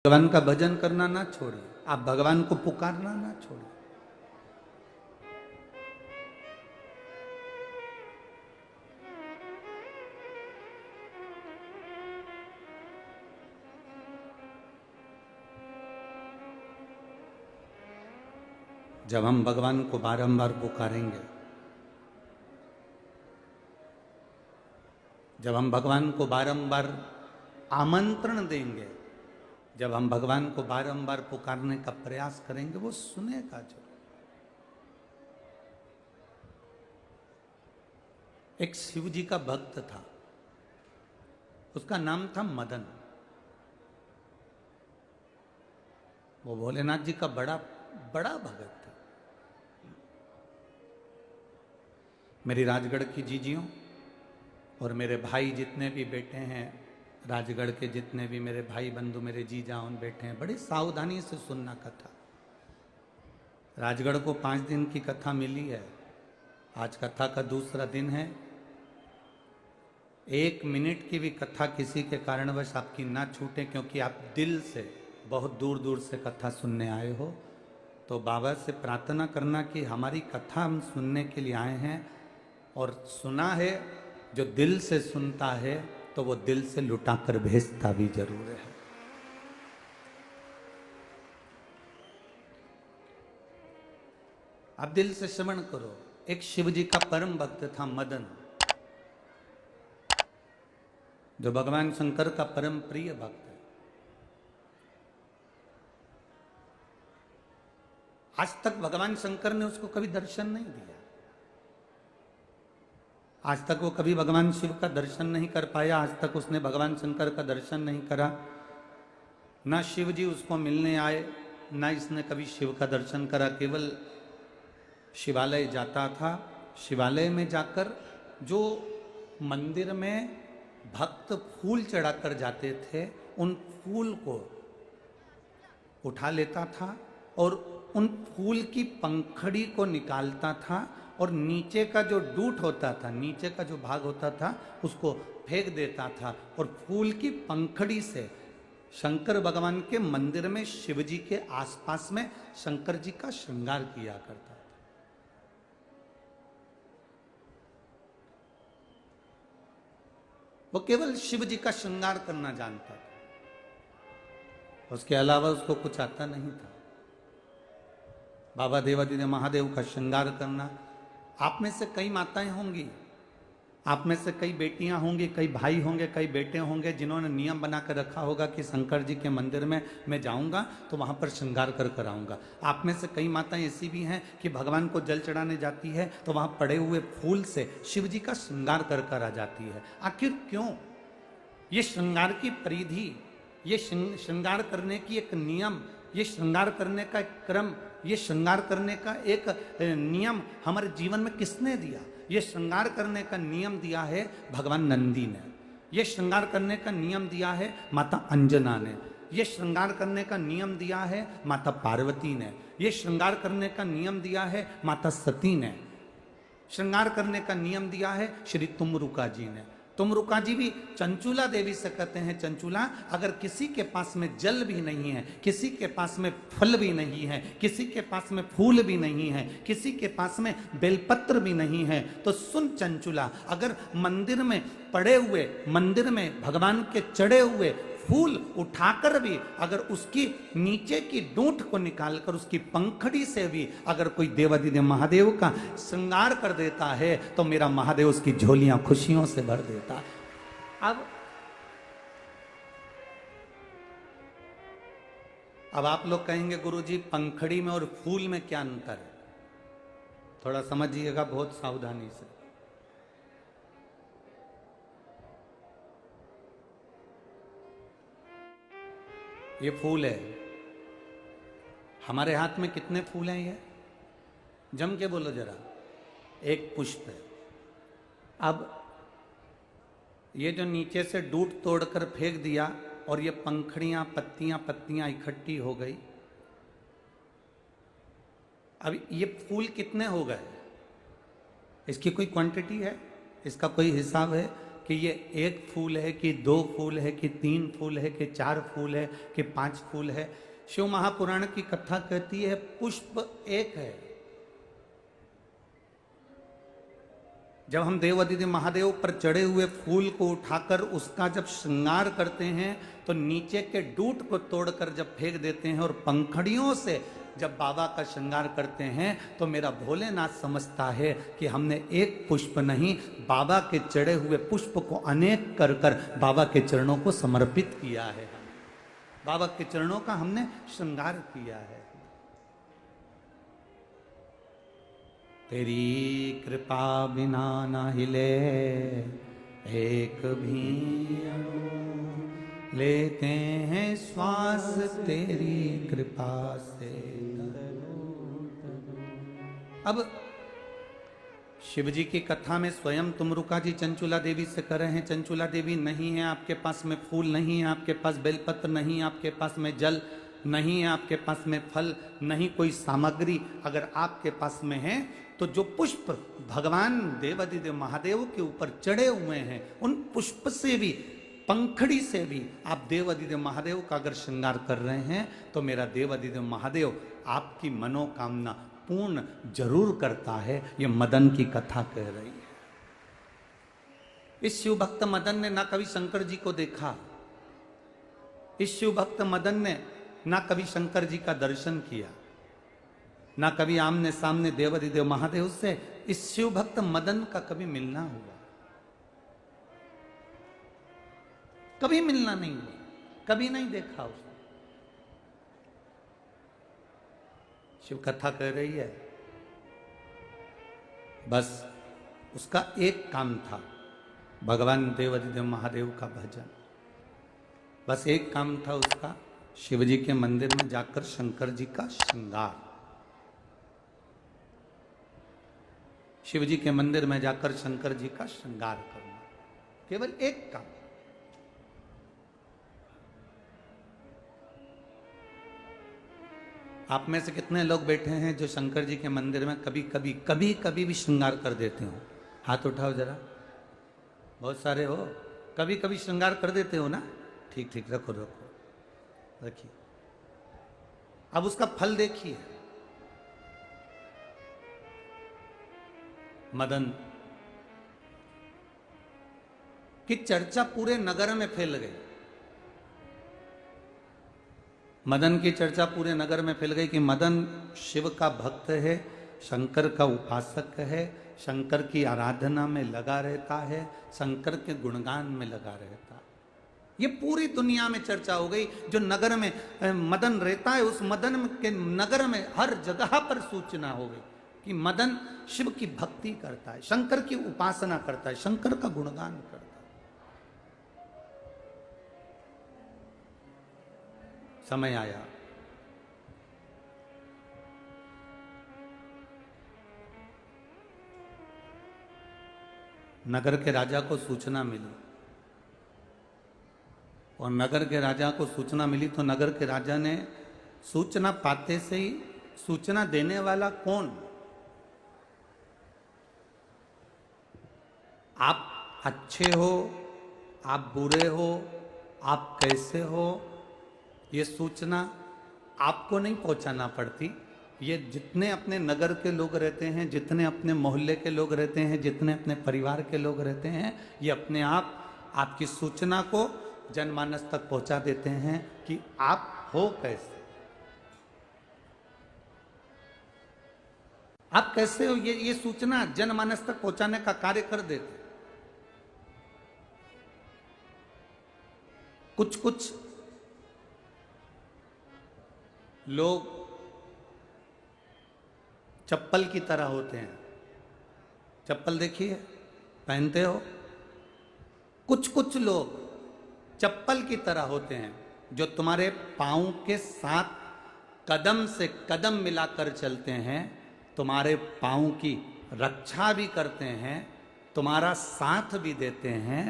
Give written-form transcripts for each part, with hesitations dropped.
भगवान का भजन करना ना छोड़िए, आप भगवान को पुकारना ना छोड़िए। जब हम भगवान को बारंबार पुकारेंगे, जब हम भगवान को बारंबार आमंत्रण देंगे, जब हम भगवान को बारंबार पुकारने का प्रयास करेंगे, वो सुनेगा जरूर। एक शिव जी का भक्त था, उसका नाम था मदन। वो भोलेनाथ जी का बड़ा बड़ा भगत था। मेरी राजगढ़ की जीजियों और मेरे भाई जितने भी बेटे हैं, राजगढ़ के जितने भी मेरे भाई बंधु, मेरे जीजा उन बैठे हैं, बड़ी सावधानी से सुनना कथा। राजगढ़ को 5 दिन की कथा मिली है, आज कथा का दूसरा दिन है। 1 मिनट की भी कथा किसी के कारणवश आपकी ना छूटे, क्योंकि आप दिल से बहुत दूर दूर से कथा सुनने आए हो। तो बाबा से प्रार्थना करना कि हमारी कथा हम सुनने के लिए आए हैं, और सुना है जो दिल से सुनता है तो वो दिल से लुटा कर भेजता भी जरूर है। आप दिल से श्रवण करो। एक शिव जी का परम भक्त था मदन, जो भगवान शंकर का परम प्रिय भक्त है। आज तक भगवान शंकर ने उसको कभी दर्शन नहीं दिया, आज तक वो कभी भगवान शिव का दर्शन नहीं कर पाया, आज तक उसने भगवान शंकर का दर्शन नहीं करा। ना शिव जी उसको मिलने आए, ना इसने कभी शिव का दर्शन करा। केवल शिवालय जाता था, शिवालय में जाकर जो मंदिर में भक्त फूल चढ़ाकर जाते थे, उन फूल को उठा लेता था और उन फूल की पंखड़ी को निकालता था, और नीचे का जो डूट होता था, नीचे का जो भाग होता था, उसको फेंक देता था, और फूल की पंखड़ी से शंकर भगवान के मंदिर में शिव जी के आसपास में शंकर जी का श्रृंगार किया करता था। वो केवल शिव जी का श्रृंगार करना जानता था, उसके अलावा उसको कुछ आता नहीं था। बाबा देवादिदेव महादेव का श्रृंगार करना, आप में से कई माताएं होंगी, आप में से कई बेटियां होंगी, कई भाई होंगे, कई बेटे होंगे, जिन्होंने नियम बना कर रखा होगा कि शंकर जी के मंदिर में मैं जाऊंगा तो वहां पर श्रृंगार कर कर आऊंगा। आप में से कई माताएं ऐसी भी हैं कि भगवान को जल चढ़ाने जाती है तो वहां पड़े हुए फूल से शिव जी का श्रृंगार कर कर आ जाती है। आखिर क्यों? ये श्रृंगार की परिधि, ये श्रृंगार करने की एक नियम, ये श्रृंगार करने का एक क्रम, ये श्रृंगार करने का एक नियम हमारे जीवन में किसने दिया? ये श्रृंगार करने का नियम दिया है भगवान नंदी ने, ये श्रृंगार करने का नियम दिया है माता अंजना ने, ये श्रृंगार करने का नियम दिया है माता पार्वती ने, ये श्रृंगार करने का नियम दिया है माता सती ने, श्रृंगार करने का नियम दिया है श्री तुमरुका जी ने। तुमरुका जी भी चंचूला देवी से कहते हैं, चंचूला अगर किसी के पास में जल भी नहीं है, किसी के पास में फल भी नहीं है, किसी के पास में फूल भी नहीं है, किसी के पास में बेलपत्र भी नहीं है, तो सुन चंचूला, अगर मंदिर में पड़े हुए, मंदिर में भगवान के चढ़े हुए फूल उठाकर भी अगर उसकी नीचे की डूंठ को निकालकर उसकी पंखड़ी से भी अगर कोई देवादिदेव महादेव का श्रृंगार कर देता है तो मेरा महादेव उसकी झोलियां खुशियों से भर देता है। अब आप लोग कहेंगे गुरुजी पंखड़ी में और फूल में क्या अंतर है? थोड़ा समझिएगा बहुत सावधानी से। ये फूल है, हमारे हाथ में कितने फूल हैं? ये जम के बोलो जरा। एक पुष्प है। अब ये जो नीचे से डूट तोड़कर फेंक दिया और ये पंखड़ियां, पत्तियां पत्तियां इकट्ठी हो गई। अब ये फूल कितने हो गए? इसकी कोई क्वांटिटी है? इसका कोई हिसाब है? कि ये एक फूल है कि दो फूल है कि तीन फूल है कि चार फूल है कि पांच फूल है। शिव महापुराण की कथा कहती है पुष्प एक है। जब हम देवादिदेव महादेव पर चढ़े हुए फूल को उठाकर उसका जब श्रृंगार करते हैं तो नीचे के डूट को तोड़कर जब फेंक देते हैं और पंखड़ियों से जब बाबा का श्रृंगार करते हैं तो मेरा भोलेनाथ समझता है कि हमने एक पुष्प नहीं, बाबा के चढ़े हुए पुष्प को अनेक कर कर बाबा के चरणों को समर्पित किया है। बाबा के चरणों का हमने श्रृंगार किया है। तेरी कृपा बिना न हिले एक भी अणु, लेते हैं श्वास तेरी कृपा से। अब शिव जी की कथा में स्वयं तुमरुका जी चंचुला देवी से कर रहे हैं, चंचुला देवी नहीं है आपके पास में फूल नहीं है, आपके पास बेलपत्र नहीं, आपके पास में जल नहीं है, आपके पास में फल नहीं, कोई सामग्री अगर आपके पास में है तो जो पुष्प भगवान देवादिदेव महादेव के ऊपर चढ़े हुए हैं उन पुष्प से भी, पंखड़ी से भी आप देवादिदेव महादेव का अगर श्रृंगार कर रहे हैं तो मेरा देवादिदेव महादेव आपकी मनोकामना पूर्ण जरूर करता है। ये मदन की कथा कह रही है। इस शिव भक्त मदन ने ना कभी शंकर जी को देखा, इस शिव भक्त मदन ने ना कभी शंकर जी का दर्शन किया, ना कभी आमने सामने देवादिदेव महादेव से इस शिव भक्त मदन का कभी मिलना हुआ, कभी मिलना नहीं हुआ, कभी नहीं देखा उसने। शिव कथा कह रही है, बस उसका एक काम था, भगवान देवादिदेव महादेव का भजन। बस एक काम था उसका, शिव जी के मंदिर में जाकर शंकर जी का श्रृंगार, शिव जी के मंदिर में जाकर शंकर जी का श्रृंगार करना, केवल एक काम। आप में से कितने लोग बैठे हैं जो शंकर जी के मंदिर में कभी भी श्रृंगार कर देते हो? हाथ उठाओ जरा। बहुत सारे हो, कभी कभी श्रृंगार कर देते हो ना? ठीक ठीक, रखो रखो, रखिए। अब उसका फल देखिए। मदन की चर्चा पूरे नगर में फैल गई, मदन की चर्चा पूरे नगर में फैल गई कि मदन शिव का भक्त है, शंकर का उपासक है, शंकर की आराधना में लगा रहता है, शंकर के गुणगान में लगा रहता है। ये पूरी दुनिया में चर्चा हो गई। जो नगर में मदन रहता है उस मदन के नगर में हर जगह पर सूचना हो गई कि मदन शिव की भक्ति करता है, शंकर की उपासना करता है, शंकर का गुणगान करता है। समय आया, नगर के राजा को सूचना मिली, और नगर के राजा को सूचना मिली तो नगर के राजा ने सूचना पाते से ही, सूचना देने वाला कौन? आप अच्छे हो, आप बुरे हो, आप कैसे हो, ये सूचना आपको नहीं पहुंचाना पड़ती। ये जितने अपने नगर के लोग रहते हैं, जितने अपने मोहल्ले के लोग रहते हैं, जितने अपने परिवार के लोग रहते हैं, ये अपने आप आपकी सूचना को जनमानस तक पहुंचा देते हैं कि आप हो कैसे, आप कैसे हो। ये सूचना जनमानस तक पहुंचाने का कार्य कर देते। कुछ कुछ लोग चप्पल की तरह होते हैं, चप्पल देखिए पहनते हो। कुछ कुछ लोग चप्पल की तरह होते हैं जो तुम्हारे पाँव के साथ कदम से कदम मिलाकर चलते हैं, तुम्हारे पाँव की रक्षा भी करते हैं, तुम्हारा साथ भी देते हैं,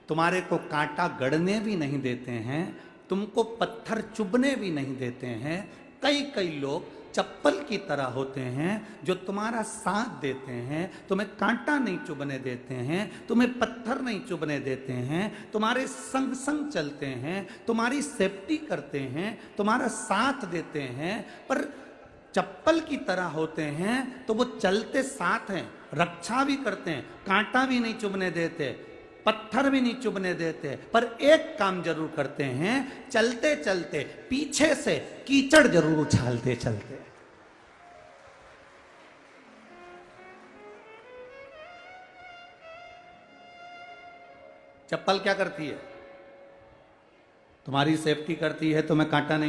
तुम्हारे को कांटा गड़ने भी नहीं देते हैं, तुमको पत्थर चुभने भी नहीं देते हैं। कई कई लोग चप्पल की तरह होते हैं जो तुम्हारा साथ देते हैं, तुम्हें कांटा नहीं चुभने देते हैं, तुम्हें पत्थर नहीं चुभने देते हैं, तुम्हारे संग संग चलते हैं, तुम्हारी सेफ्टी करते हैं, तुम्हारा साथ देते हैं। पर चप्पल की तरह होते हैं तो वो चलते साथ हैं, रक्षा भी करते हैं, कांटा भी नहीं चुभने देते, पत्थर भी नहीं चुभने देते, पर एक काम जरूर करते हैं, चलते चलते पीछे से कीचड़ जरूर उछालते चलते। चप्पल क्या करती है? तुम्हारी सेफ्टी करती है, तुम्हें कांटा नहीं